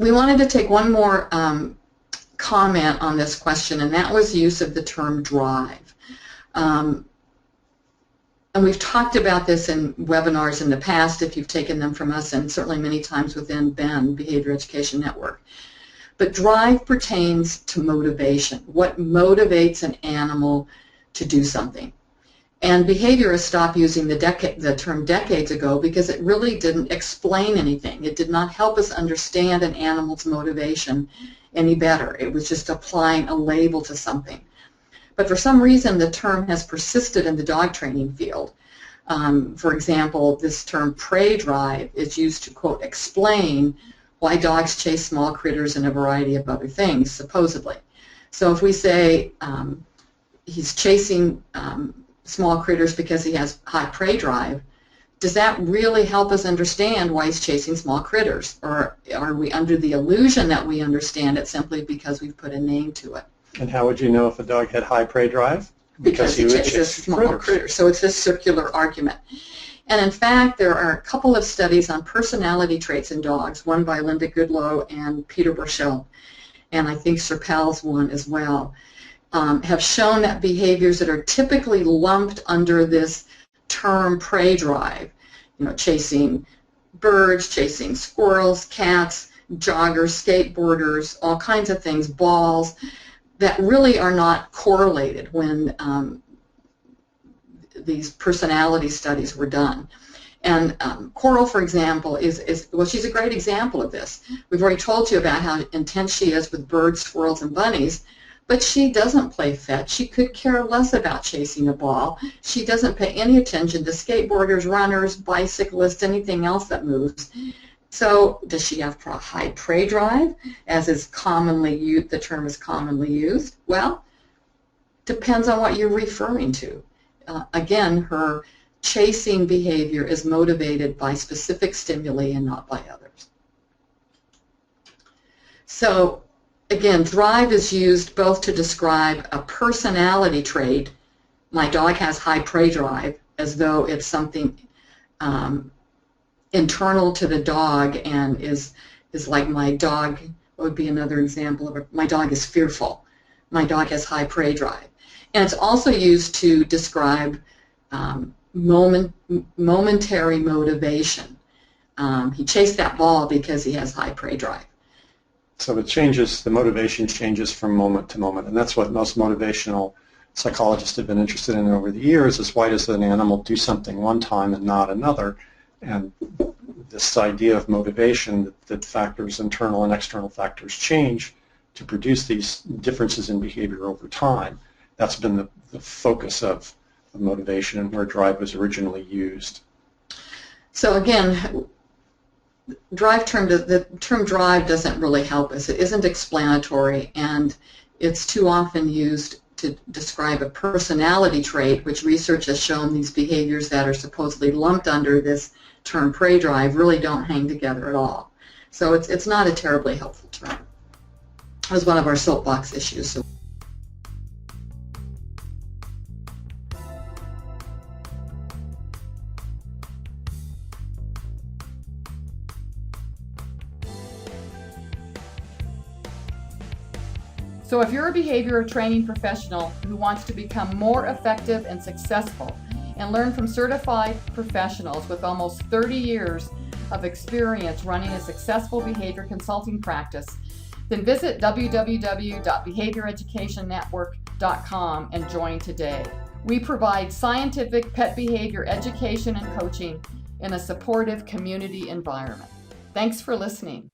we wanted to take one more comment on this question, and that was use of the term drive. And we've talked about this in webinars in the past, if you've taken them from us, and certainly many times within BEN, Behavior Education Network. But drive pertains to motivation, what motivates an animal to do something. And behaviorists stopped using the term decades ago because it really didn't explain anything. It did not help us understand an animal's motivation any better. It was just applying a label to something. But for some reason, the term has persisted in the dog training field. For example, this term prey drive is used to, quote, explain why dogs chase small critters and a variety of other things, supposedly. So if we say he's chasing small critters because he has high prey drive, does that really help us understand why he's chasing small critters? Or are we under the illusion that we understand it simply because we've put a name to it? And how would you know if a dog had high prey drive? Because he chases small critters. So it's this circular argument. And in fact, there are a couple of studies on personality traits in dogs, one by Linda Goodlow and Peter Burchell, and I think Serpell's one as well, have shown that behaviors that are typically lumped under this term prey drive, chasing birds, chasing squirrels, cats, joggers, skateboarders, all kinds of things, balls, that really are not correlated when these personality studies were done. And Coral, for example, well, she's a great example of this. We've already told you about how intense she is with birds, squirrels, and bunnies, but she doesn't play fetch. She could care less about chasing a ball. She doesn't pay any attention to skateboarders, runners, bicyclists, anything else that moves. So does she have a high prey drive, as is commonly used, the term is commonly used? Well, depends on what you're referring to. Again, her chasing behavior is motivated by specific stimuli and not by others. So again, drive is used both to describe a personality trait. My dog has high prey drive, as though it's something internal to the dog and is like my dog. What would be another example of it? My dog is fearful. My dog has high prey drive. And it's also used to describe momentary motivation. He chased that ball because he has high prey drive. So it changes, the motivation changes from moment to moment, and that's what most motivational psychologists have been interested in over the years, is why does an animal do something one time and not another? And this idea of motivation, that factors, internal and external factors, change to produce these differences in behavior over time. That's been the focus of motivation and where drive was originally used. So again, the term drive doesn't really help us. It isn't explanatory, and it's too often used to describe a personality trait, which research has shown these behaviors that are supposedly lumped under this term prey drive really don't hang together at all. So it's not a terribly helpful term. It was one of our soapbox issues. So if you're a behavior training professional who wants to become more effective and successful and learn from certified professionals with almost 30 years of experience running a successful behavior consulting practice, then visit www.behavioureducationnetwork.com and join today. We provide scientific pet behavior education and coaching in a supportive community environment. Thanks for listening.